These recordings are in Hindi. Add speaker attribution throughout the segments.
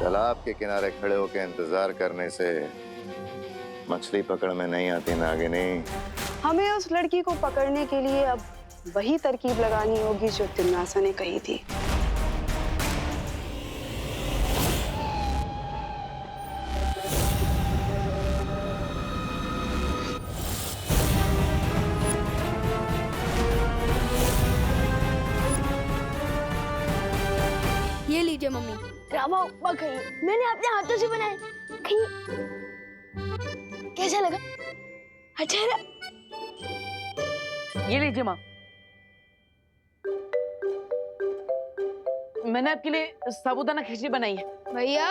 Speaker 1: तालाब के किनारे खड़े होकर इंतजार करने से मछली पकड़ में नहीं आती नागिनी।
Speaker 2: हमें उस लड़की को पकड़ने के लिए अब वही तरकीब लगानी होगी जो तिन्नासा ने कही थी।
Speaker 3: ये लीजिए मम्मी। रामा उपमा खाइए, मैंने अपने हाथों से बनाए। खाइए। कैसा लगा? अच्छा है ना?
Speaker 4: ये लीजिए माँ, मैंने आपके लिए साबूदाना खिचड़ी बनाई है।
Speaker 3: भैया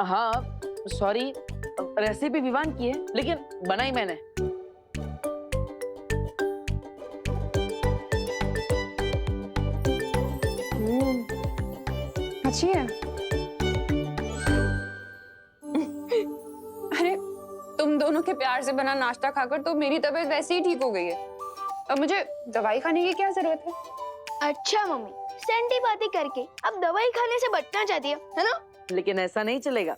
Speaker 4: हाँ सॉरी, रेसिपी विवान की है लेकिन बनाई मैंने।
Speaker 2: अच्छी है। अरे तुम दोनों के प्यार से बना नाश्ता खाकर तो मेरी तबीयत वैसे ही ठीक हो गई है। अब मुझे दवाई खाने की क्या जरूरत है?
Speaker 3: अच्छा मम्मी, सेंटी बातें करके अब दवाई खाने से बचना चाहती है ना?
Speaker 4: लेकिन ऐसा नहीं चलेगा,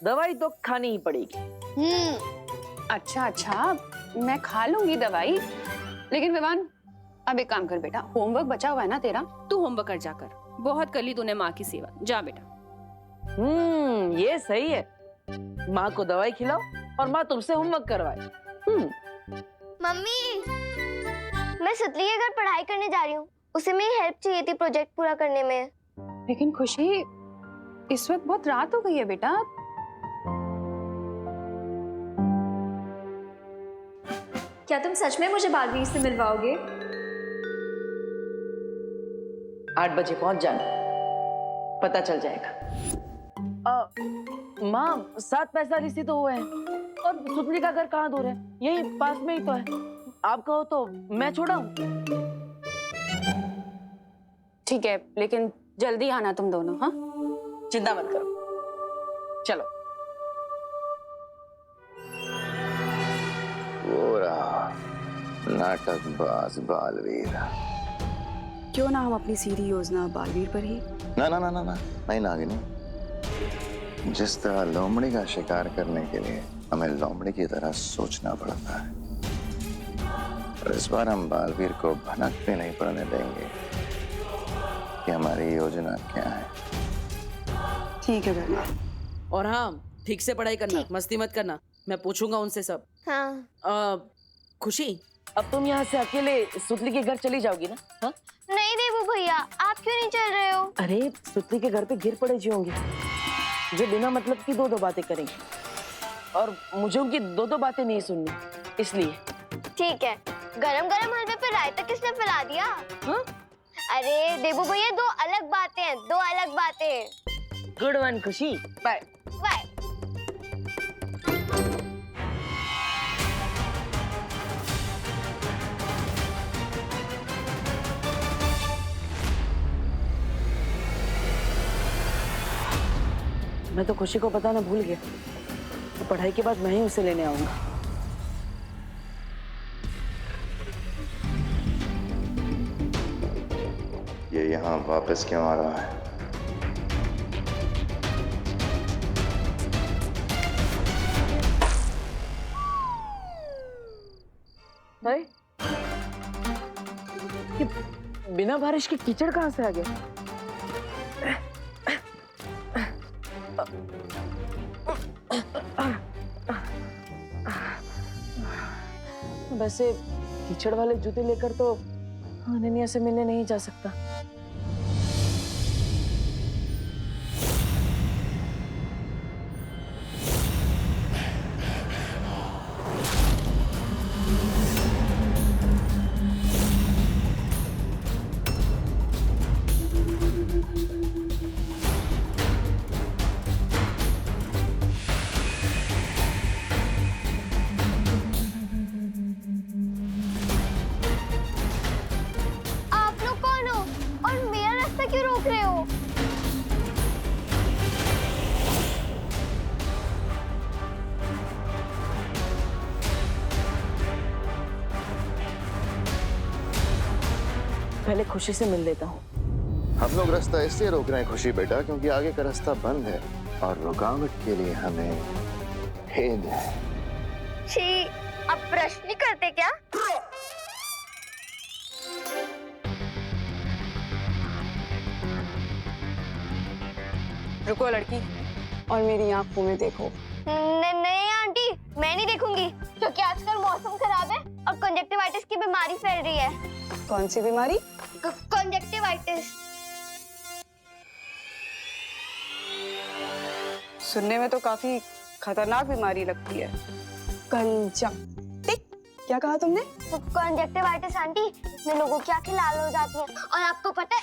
Speaker 4: दवाई तो खानी ही पड़ेगी।
Speaker 2: अच्छा, मैं खा लूंगी दवाई, लेकिन विवान अब एक काम कर बेटा, होमवर्क बचा हुआ है ना तेरा,
Speaker 5: तू होमवर्क कर जाकर, बहुत कर ली तूने माँ की सेवा। जा बेटा।
Speaker 4: ये सही है, माँ को दवाई खिलाओ और माँ तुमसे होमवर्क करवाए।
Speaker 3: मम्मी, मैं सुतली के घर पढ़ाई करने जा रही हूँ। उसे मेरी हेल्प चाहिए थी प्रोजेक्ट पूरा करने में।
Speaker 2: लेकिन खुशी इस वक्त बहुत रात हो गई है बेटा।
Speaker 6: क्या तुम सच में मुझे बालवीर से मिलवाओगे?
Speaker 4: 8 बजे पहुंच जाना, पता चल जाएगा। माँ 7 पैसा से तो हुए हैं और सुतली का घर कहाँ दूर है, यही पास में ही तो है। आप कहो तो मैं छोड़ाऊं?
Speaker 2: ठीक है, लेकिन जल्दी आना तुम दोनों। हाँ,
Speaker 4: चिंता मत करो, चलो।
Speaker 1: वो रहा नाटकबाज बालवीर।
Speaker 2: क्यों ना हम अपनी सीधी योजना बालवीर पर ही।
Speaker 1: ना ना ना ना ना नहीं नागिनी, जिस तरह लोमड़ी का शिकार करने के लिए हमें लोमड़ी की तरह सोचना पड़ता है, और इस बार हम बालवीर को भनक भी नहीं पड़ने देंगे कि हमारी योजना क्या है।
Speaker 2: ठीक है बहना।
Speaker 4: और हाँ, ठीक से पढ़ाई करना, मस्ती मत करना, मैं पूछूंगा उनसे सब।
Speaker 3: हाँ।
Speaker 4: खुशी, अब तुम यहाँ से अकेले सुतली के घर चली जाओगी ना? हाँ?
Speaker 3: नहीं देवू भैया, आप क्यों नहीं चल रहे हो?
Speaker 4: अरे सुतली के घर पे गिर पड़े जी होंगे जो बिना मतलब की दो बातें करेंगे, और मुझे उनकी दो बातें नहीं सुननी, इसलिए।
Speaker 3: ठीक है, गरम गरम हलवे पे रायता किसने फैला दिया?
Speaker 4: हाँ?
Speaker 3: अरे देवू भैया, दो अलग बातें हैं, दो अलग बातें।
Speaker 4: गुड वन खुशी, बाय
Speaker 3: बाय।
Speaker 4: मैं तो खुशी को बताना भूल गया, तो पढ़ाई के बाद मैं ही उसे लेने आऊंगा।
Speaker 1: ये यहाँ वापस क्यों आ रहा है?
Speaker 4: भाई, ये बिना बारिश के कीचड़ कहाँ से आ गया? वैसे कीचड़ वाले जूते लेकर तो अनन्या से मिलने नहीं जा सकता।
Speaker 3: क्यों रोक रहे हो?
Speaker 4: पहले खुशी से मिल लेता हूँ।
Speaker 1: हम लोग रास्ता इसलिए रोक रहे हैं खुशी बेटा क्योंकि आगे का रास्ता बंद है और रुकावट के लिए हमें खेद है।
Speaker 3: छी, अब प्रश्न नहीं करते क्या?
Speaker 2: रुको लड़की, और मेरी आंखों में देखो।
Speaker 3: नहीं आंटी, मैं नहीं देखूंगी क्योंकि आजकल मौसम खराब है और कंजक्टिवाइटिस की बीमारी फैल रही है।
Speaker 2: कौन सी बीमारी?
Speaker 3: कंजक्टिवाइटिस।
Speaker 2: सुनने में तो काफी खतरनाक बीमारी लगती है। कंजक्टिव, क्या कहा तुमने?
Speaker 3: कंजक्टिवाइटिस आंटी, इसमें लोगों की आंखें लाल हो जाती हैं और आपको पता है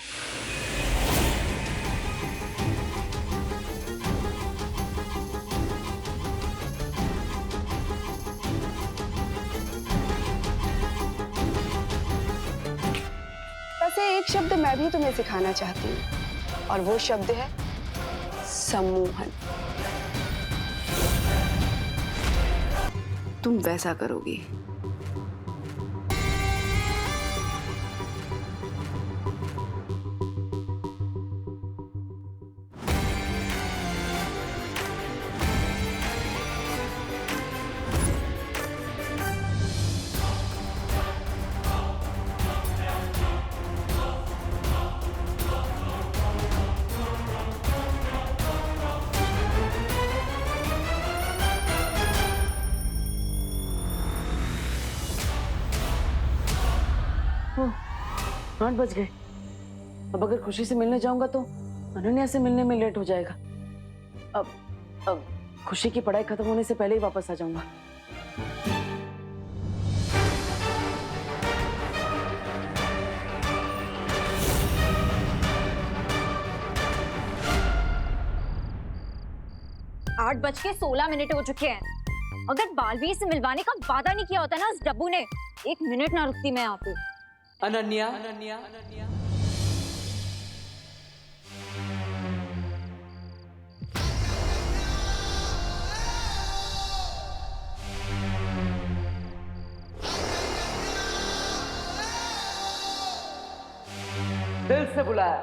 Speaker 2: वैसे एक शब्द मैं भी तुम्हें सिखाना चाहती हूँ और वो शब्द है सम्मोहन। तुम वैसा करोगी।
Speaker 4: ओह, 8 बज गए। अब अगर खुशी से मिलने जाऊंगा तो अनन्या से मिलने में लेट हो जाएगा। अब खुशी की पढ़ाई खत्म होने से पहले ही वापस आ जाऊंगा।
Speaker 6: आठ बज के 16 मिनट हो चुके हैं। अगर बालवीर से मिलवाने का वादा नहीं किया होता ना उस डब्बू ने, 1 मिनट ना रुकती मैं यहाँ पे।
Speaker 7: अनन्या, दिल से बुलाया,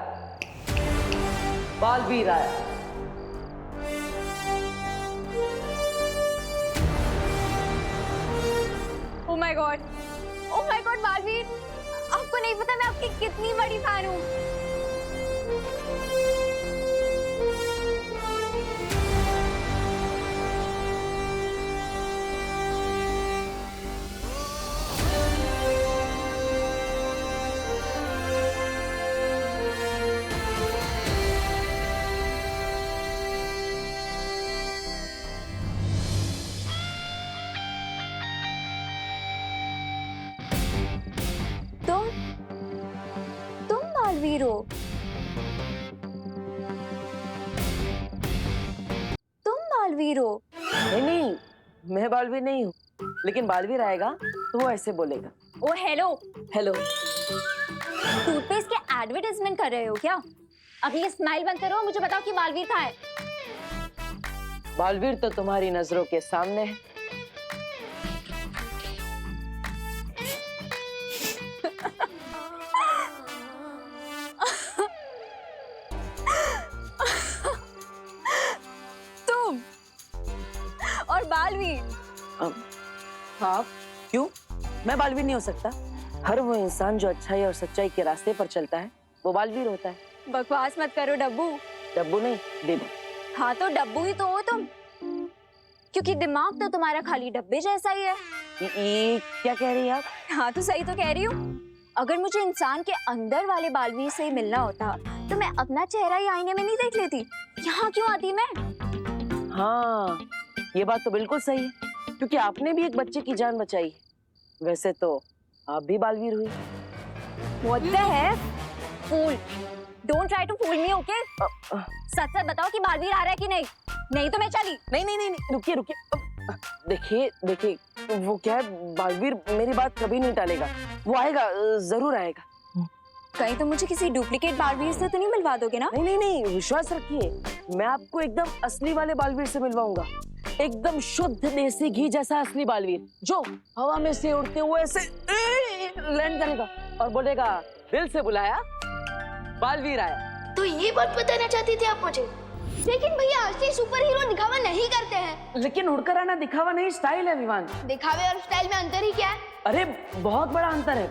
Speaker 7: बालवीर आया।
Speaker 6: ओह माय गॉड, बालवीर, आपको नहीं पता मैं आपकी कितनी बड़ी फैन हूँ। तुम बालवीर हो? तुम बालवीर हो?
Speaker 4: नहीं, मैं बालवीर नहीं हूँ, लेकिन बालवीर आएगा तो वो ऐसे बोलेगा।
Speaker 6: ओ हेलो,
Speaker 4: हेलो।
Speaker 6: टूथपेस्ट के एडवर्टाइजमेंट कर रहे हो क्या? अभी ये स्माइल बंद करो, मुझे बताओ कि बालवीर कहाँ है?
Speaker 4: बालवीर तो तुम्हारी नजरों के सामने है।
Speaker 6: तुम और बालवीर?
Speaker 4: हाँ, क्यों? मैं बालवीर नहीं हो सकता? हर वो इंसान जो अच्छाई और सच्चाई के रास्ते पर चलता है वो बालवीर होता है।
Speaker 6: बकवास मत करो डब्बू।
Speaker 4: डब्बू नहीं, डिब।
Speaker 6: हाँ तो डब्बू ही तो हो तुम, क्योंकि दिमाग तो तुम्हारा खाली डब्बे जैसा ही है।
Speaker 4: ये क्या कह रही है आप?
Speaker 6: हाँ तो सही तो कह रही हूँ। अगर मुझे इंसान के अंदर वाले बालवीर से ही मिलना होता तो मैं अपना चेहरा ही आईने में नहीं देख लेती। यहाँ क्यों आती मैं?
Speaker 4: हाँ, ये बात तो बिल्कुल सही है, क्योंकि आपने भी एक बच्चे की जान बचाई। वैसे तो आप भी बालवीर हुई।
Speaker 6: What the heck? Fool! Don't try to fool me, okay? सच सच बताओ कि बालवीर आ रहा है कि नहीं? नहीं तो मैं चली।
Speaker 4: नहीं, रुकिए। देखिए, वो क्या है, बालवीर मेरी बात कभी नहीं टालेगा। वो आएगा, जरूर आएगा।
Speaker 6: कहीं तो मुझे किसी डुप्लीकेट बालवीर से तो नहीं मिलवा दोगे ना?
Speaker 4: नहीं, विश्वास रखिए, मैं आपको एकदम असली वाले बालवीर से मिलवाऊंगा। एकदम शुद्ध देसी घी जैसा असली बालवीर, जो हवा में से उड़ते हुए ऐसे लैंड करेगा और बोलेगा, दिल से बुलाया,
Speaker 7: बालवीर आया।
Speaker 3: तो ये बात बताना चाहती थी आप मुझे? लेकिन भैया असली सुपर हीरो दिखावा नहीं करते हैं।
Speaker 4: लेकिन उड़कर आना दिखावा नहीं, स्टाइल है विवान।
Speaker 3: दिखावे और स्टाइल में अंतर ही क्या है?
Speaker 4: अरे बहुत बड़ा अंतर है।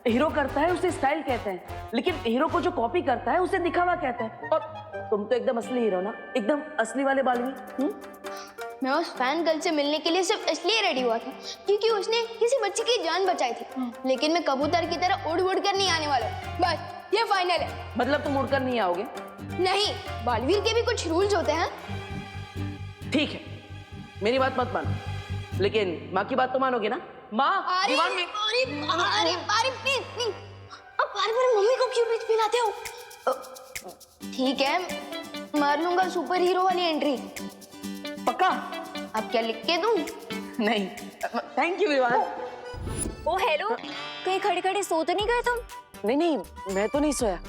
Speaker 4: हीरो करता है उसे स्टाइल कहते हैं, लेकिन हीरो को जो कॉपी करता है उसे दिखावा कहते हैं। और तुम तो एकदम असली हीरो ना, एकदम असली वाले बालवीर।
Speaker 3: मैं उस फैन गर्ल से मिलने के लिए सिर्फ इसलिए रेडी हुआ था क्योंकि उसने किसी बच्चे की जान बचाई थी। लेकिन मैं कबूतर की तरह उड़ उड़ कर नहीं आने वाला। बस ये फाइनल है।
Speaker 4: मतलब तुम उड़कर नहीं आओगे?
Speaker 3: नहीं, बालवीर के भी कुछ रूल्स होते हैं।
Speaker 4: ठीक है, मेरी बात मत मानो, लेकिन माँ की बात तो मानोगे ना? माँ,
Speaker 3: अरे
Speaker 4: दीवान में
Speaker 3: अरे अरे अरे प्लीज प्लीज, अब बार-बार मम्मी को क्यों बीच में लाते हो? ठीक है, मार लूंगा सुपर हीरो वाली एंट्री।
Speaker 4: पक्का?
Speaker 3: अब क्या लिख के दूं?
Speaker 4: नहीं, thank you Vivaan.
Speaker 6: Oh hello, कहीं खड़े खड़े सो तो नहीं गए तुम?
Speaker 4: नहीं नहीं, मैं तो नहीं सोया,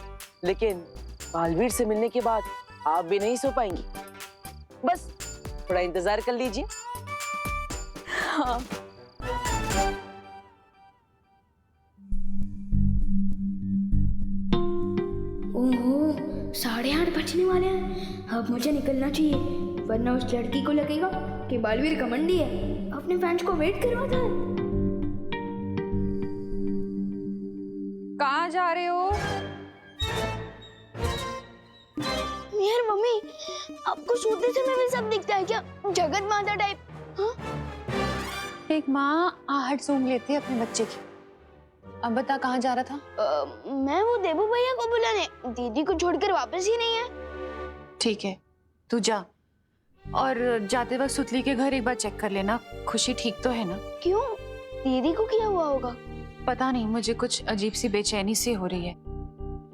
Speaker 4: लेकिन बालवीर से मिलने के बाद आप भी नहीं सो पाएंगी। बस थोड़ा इंतजार कर लीजिए।
Speaker 6: हाँ।
Speaker 3: ओहो, 8:30 बजने वाले हैं। अब मुझे निकलना चाहिए, वरना उस लड़की को लगेगा कि बालवीर घमंडी है, अपने फैंस को वेट करवाता है।
Speaker 2: कहाँ जा रहे हो?
Speaker 3: यार मम्मी, आपको सोते समय में सब दिखता है क्या? जगत माता टाइप? हाँ?
Speaker 2: एक माँ आहट सूंघ लेती है अपने बच्चे की। अब बता कहाँ जा रहा था?
Speaker 3: मैं वो देबू भैया को बुलाने, दीदी को छोड़कर वापस ही नहीं है।
Speaker 2: ठीक है, तू जा, और जाते वक्त सुतली के घर एक बार चेक कर लेना, खुशी ठीक तो है ना?
Speaker 3: क्यों? दीदी को क्या हुआ होगा?
Speaker 2: पता नहीं, मुझे कुछ अजीब सी बेचैनी सी हो रही है।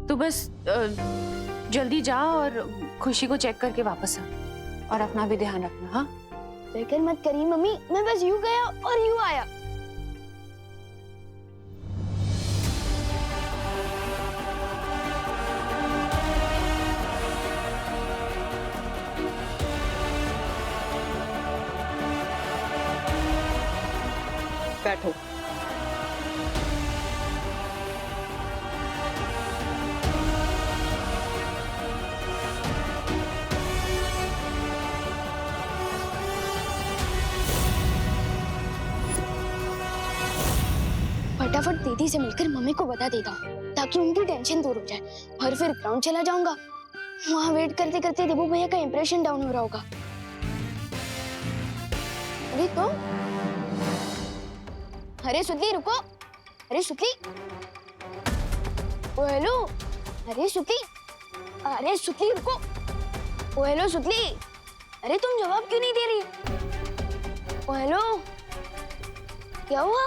Speaker 2: तू बस जल्दी जा और खुशी को चेक करके वापस आ, और अपना भी ध्यान रखना। हाँ,
Speaker 3: फिक्र मत करिए मम्मी, मैं बस यूं गया और यूं आया।
Speaker 4: बैठो।
Speaker 3: फटाफट दीदी से मिलकर मम्मी को बता देता हूँ ताकि उनकी टेंशन दूर हो जाए, और फिर ग्राउंड चला जाऊंगा। वहाँ वेट करते करते देबू भैया का इंप्रेशन डाउन हो रहा होगा। अरे तुम, अरे सुतली रुको, अरे सुतली, ओ हेलो, अरे सुतली, अरे सुतली रुको, ओ हेलो सुतली, अरे तुम जवाब क्यों नहीं दे रही? ओ हेलो, क्या हुआ?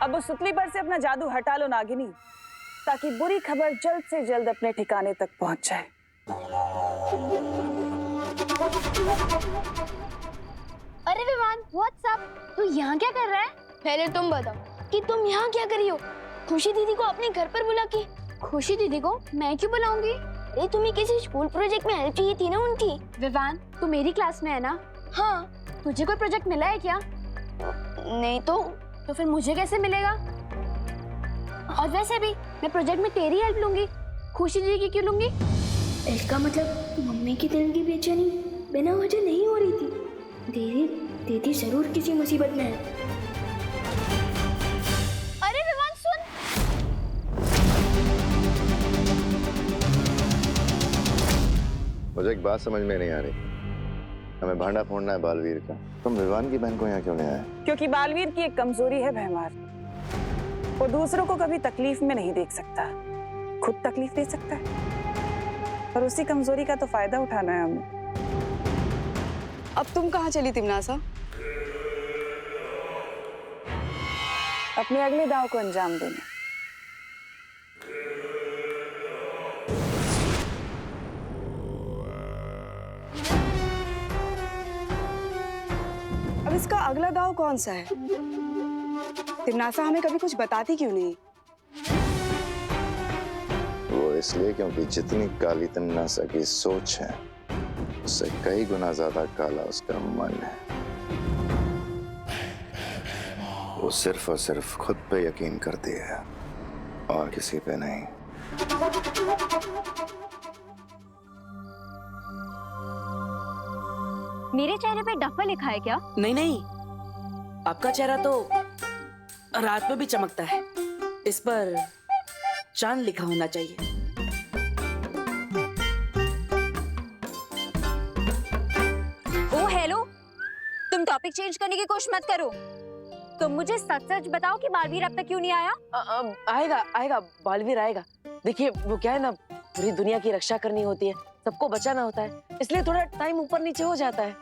Speaker 4: अब उस सुतली पर से अपना जादू हटा लो नागिनी, ताकि बुरी खबर जल्द से जल्द अपने ठिकाने तक पहुंच जाए।
Speaker 3: अरे विवान, व्हाट्सअप? तू यहाँ क्या कर रहा है? पहले तुम बताओ कि तुम यहाँ क्या कर रही हो? खुशी दीदी को अपने घर पर बुला के। खुशी दीदी को मैं क्यों बुलाऊंगी? अरे तुम्हें किसी स्कूल प्रोजेक्ट में हेल्प चाहिए थी ना उनकी।
Speaker 6: विवान, तू मेरी क्लास में है ना?
Speaker 3: हाँ।
Speaker 6: तुझे कोई प्रोजेक्ट मिला है क्या?
Speaker 3: नहीं तो
Speaker 6: फिर मुझे कैसे मिलेगा? और वैसे भी मैं प्रोजेक्ट में तेरी हेल्प लूंगी, खुशी दीदी की क्यों लूंगी?
Speaker 3: इसका मतलब मम्मी की दिल की बेचैनी बिना वजह नहीं हो रही थी। दीदी जरूर किसी मुसीबत में है। अरे विवान सुन,
Speaker 1: मुझे एक बात समझ में नहीं आ रही, हमें भांडा फोड़ना है बालवीर का, तुम विवान की बहन को यहाँ क्यों ले आए?
Speaker 8: क्योंकि बालवीर की एक कमजोरी है भैमार, वो दूसरों को कभी तकलीफ में नहीं देख सकता, खुद तकलीफ दे सकता है, और उसी कमजोरी का तो फायदा उठाना है हमें।
Speaker 9: अब तुम कहाँ चली तिमनासा?
Speaker 8: अपने अगले दाव को अंजाम देने।
Speaker 9: अब इसका अगला दाव कौन सा है? तिमनासा हमें कभी कुछ बताती क्यों नहीं?
Speaker 1: इसलिए क्योंकि जितनी काली तमन्नासा की सोच है उससे कई गुना ज्यादा काला उसका मन है। वो सिर्फ और सिर्फ खुद पे यकीन करती है और किसी पे नहीं।
Speaker 6: मेरे चेहरे पे डफा लिखा है क्या?
Speaker 4: नहीं नहीं, आपका चेहरा तो रात में भी चमकता है, इस पर चांद लिखा होना चाहिए।
Speaker 6: ओ हेलो, तुम टॉपिक चेंज करने की कोशिश मत करो। तुम मुझे सच सच बताओ कि बालवीर अब तक क्यों नहीं आया?
Speaker 4: आएगा आएगा, बालवीर आएगा। देखिए वो क्या है ना, पूरी दुनिया की रक्षा करनी होती है, सबको बचाना होता है, इसलिए थोड़ा टाइम ऊपर नीचे हो जाता है।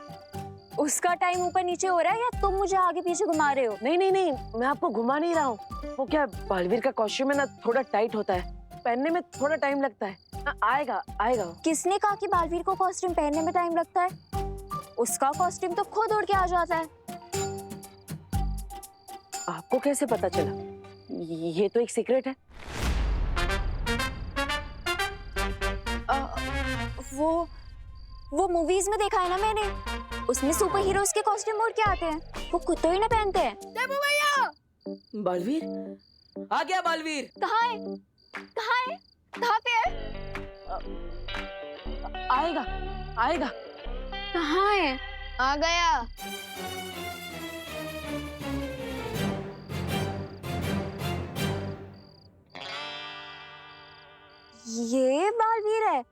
Speaker 6: उसका टाइम ऊपर नीचे हो रहा है या तुम मुझे आगे पीछे घुमा रहे हो?
Speaker 4: नहीं नहीं नहीं, मैं आपको घुमा नहीं रहा हूँ। वो क्या, बालवीर का कॉस्ट्यूम है ना, थोड़ा टाइट होता है, पहनने में थोड़ा टाइम लगता है। आएगा आएगा।
Speaker 6: किसने कहा कि बालवीर को कॉस्ट्यूम पहनने में टाइम लगता है? उसका कॉस्ट्यूम तो खुद उड़ के आ जाता है।
Speaker 4: आपको कैसे पता चला? ये तो एक सीक्रेट है।
Speaker 6: वो मूवीज में देखा है ना मैंने, उसमें सुपर हीरोज के कॉस्ट्यूम उड़ के आते हैं, वो खुद तो ही ना पहनते हैं।
Speaker 4: बालवीर आ गया। बालवीर
Speaker 6: कहाँ है? कहाँ है? कहाँ पे है?
Speaker 4: आएगा आएगा।
Speaker 3: कहाँ है? आ गया।
Speaker 6: ये बालवीर है?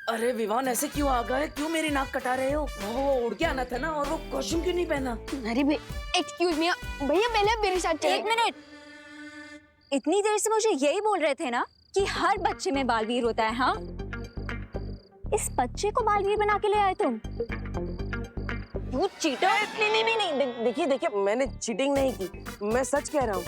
Speaker 4: अरे विवान, ऐसे क्यों आ गए? क्यों मेरी नाक कटा रहे हो? वो उड़ के आना था ना, और वो कॉस्ट्यूम क्यों नहीं पहना?
Speaker 3: अरे एक्सक्यूज मी भैया, पहले मेरे साथ चलिए।
Speaker 6: एक मिनट, इतनी देर से मुझे यही बोल रहे थे ना कि हर बच्चे में बालवीर होता है। हाँ, इस बच्चे को बालवीर बना के ले आए तुम। You cheater!
Speaker 4: नहीं नहीं नहीं, देखिए देखिए, मैंने चीटिंग नहीं की, मैं सच कह रहा हूँ।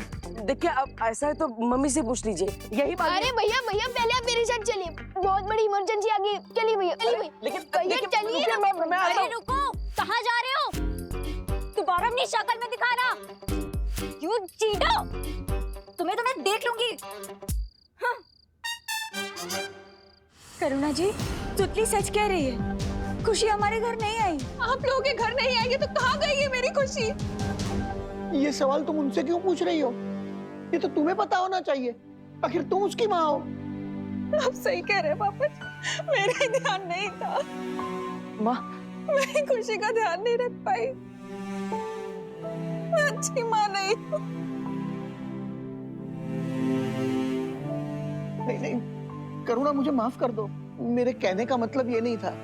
Speaker 4: देखिए अब ऐसा है तो मम्मी से पूछ लीजिए, यही बात।
Speaker 3: अरे भैया पहले आप मेरे साथ चलिए, बहुत बड़ी इमरजेंसी आ गई। चलिए भैया,
Speaker 4: लेकिन
Speaker 3: भैया चलिए ना।
Speaker 4: मैं आता
Speaker 6: अरे
Speaker 4: हूँ।
Speaker 6: रुको, कहाँ जा रहे हो? दोबारा अपनी शक्ल में दिखाना। You cheater! तुम्हें तो मैं देख लूंगी। हाँ। करुणा जी, तुतली सच कह रही है, खुशी हमारे घर नहीं आई।
Speaker 9: आप लोगों के घर नहीं आएंगे तो कहाँ गई है मेरी खुशी?
Speaker 10: ये सवाल तुम उनसे क्यों पूछ रही हो? ये तो तुम्हें पता होना चाहिए, आखिर तुम उसकी माँ हो।
Speaker 9: आप सही कह रहे हैं पापा जी, मेरा ध्यान नहीं था।
Speaker 4: माँ,
Speaker 9: मैं खुशी का ध्यान नहीं रख पाई। मैं अच्छी माँ नहीं हूँ।
Speaker 10: नहीं, करुणा मुझे माफ कर दो, मेरे कहने का मतलब ये नहीं था।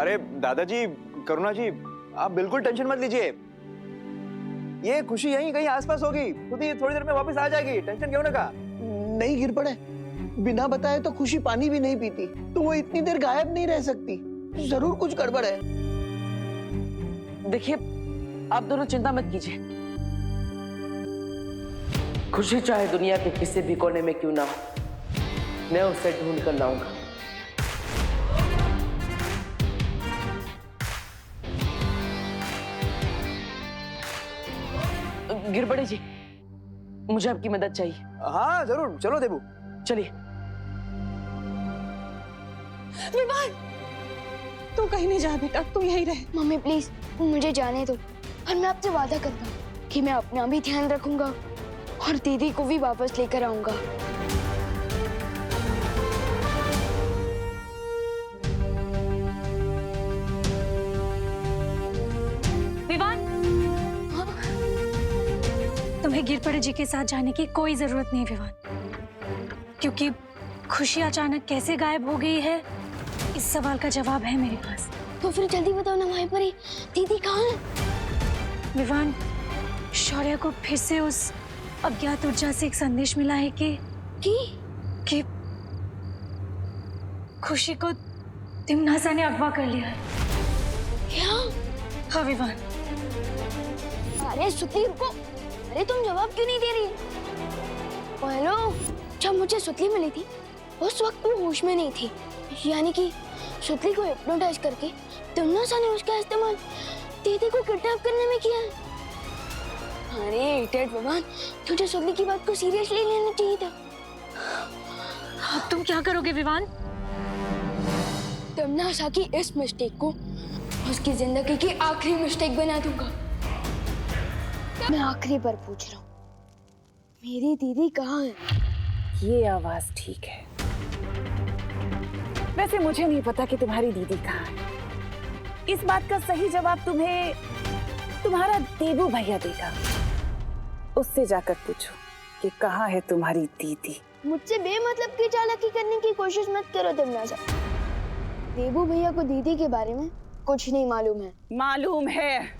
Speaker 11: अरे दादाजी, करुणा जी, आप बिल्कुल टेंशन मत लीजिए। ये खुशी यहीं कहीं आसपास होगी, खुद ही थोड़ी देर में वापस आ जाएगी, टेंशन क्यों ना का।
Speaker 10: नहीं गिर पड़े, बिना बताए तो खुशी पानी भी नहीं पीती, तो वो इतनी देर गायब नहीं रह सकती। जरूर कुछ गड़बड़ है।
Speaker 4: देखिए आप दोनों चिंता मत कीजिए, खुशी चाहे दुनिया के किसी भी कोने में क्यों ना हो, मैं उसे ढूंढ कर लाऊंगा। गिरबड़े जी, मुझे आपकी मदद चाहिए।
Speaker 11: हाँ जरूर, चलो देबू,
Speaker 4: चलिए।
Speaker 9: विवान, तू कहीं नहीं जा बेटा, तू यहीं रहे।
Speaker 3: मम्मी प्लीज मुझे जाने दो, और मैं आपसे वादा करता हूँ कि मैं अपना भी ध्यान रखूंगा और दीदी को भी वापस लेकर आऊंगा।
Speaker 6: विवान,
Speaker 12: तुम्हें गिरपड़े जी के साथ जाने की कोई जरूरत नहीं विवान, क्योंकि खुशी अचानक कैसे गायब हो गई है, इस सवाल का जवाब है मेरे पास।
Speaker 3: तो फिर जल्दी बताओ ना माई परी, दीदी कहाँ है?
Speaker 12: विवान, शौर्य को फिर से उस अज्ञात ऊर्जा से एक संदेश मिला है कि खुशी को तिमनासा ने अगवा कर लिया है।
Speaker 3: क्या?
Speaker 12: हाँ विवान।
Speaker 3: अरे सुतली रुको, अरे तुम जवाब क्यों नहीं दे रही? हेलो, जब मुझे सुतली मिली थी उस वक्त मैं होश में नहीं थी, यानी कि सुतली को हिप्नोटाइज करके तिमनासा ने उसका इस्तेमाल दीदी को किडनैप करने में किया है। अरे इडियट विवान, तुझे सुगली की बात को सीरियसली लेना चाहिए था।
Speaker 12: अब तुम क्या करोगे विवान?
Speaker 3: तमन्ना की इस मिस्टेक को उसकी जिंदगी की आखिरी मिस्टेक बना दूंगा। मैं आखिरी बार पूछ रहा हूँ, मेरी दीदी कहाँ है?
Speaker 8: ये आवाज ठीक है। वैसे मुझे नहीं पता कि तुम्हारी दीदी कहाँ है। इस बात का सही जवाब तुम्हें तुम्हारा देबू भैया देगा। उससे जाकर पूछो कि कहाँ है तुम्हारी दीदी।
Speaker 3: मुझसे बेमतलब की चालाकी करने की कोशिश मत करो तमन्ना। देबू भैया को दीदी के बारे में कुछ नहीं मालूम है।
Speaker 8: मालूम है।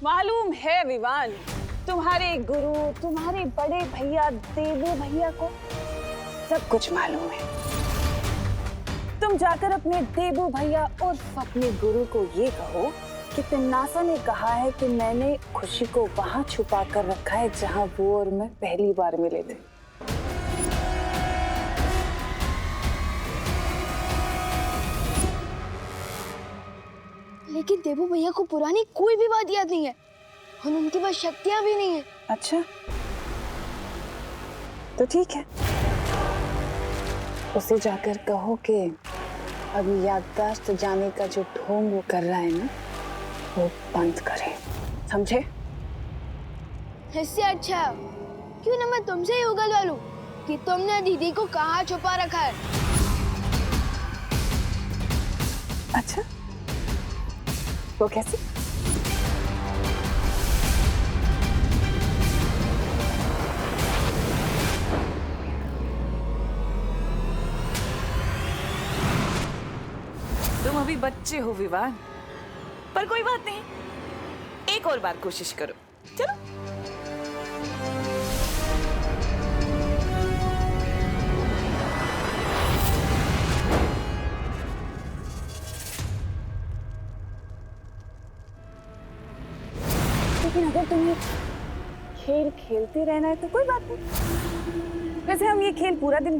Speaker 8: मालूम है विवान, तुम्हारे गुरु, तुम्हारे बड़े भैया देबू भैया को सब कुछ मालूम है। तुम जाकर अपने देबू भैया और अपने गुरु को ये कहो कि तमन्ना ने कहा है कि मैंने खुशी को वहां छुपा कर रखा है जहां वो और मैं पहली बार मिले थे।
Speaker 3: लेकिन देबू भैया को पुरानी कोई भी बात याद नहीं है और उनके पास शक्तियां भी नहीं है।
Speaker 8: अच्छा, तो ठीक है। उसे जाकर कहो कि अभी याददाश्त जाने का जो ढोंग वो कर रहा है ना, वो बंद करे, समझे?
Speaker 3: इससे अच्छा क्यों ना मैं तुमसे ही उगलवा लूं कि तुमने दीदी को कहाँ छुपा रखा है।
Speaker 8: अच्छा, वो कैसे?
Speaker 4: तुम अभी बच्चे हो विवान, पर कोई बात नहीं, एक और बार कोशिश करो। चलो।
Speaker 8: लेकिन अगर तुम्हें खेल खेलते रहना है तो कोई बात नहीं। वैसे हम ये खेल पूरा दिन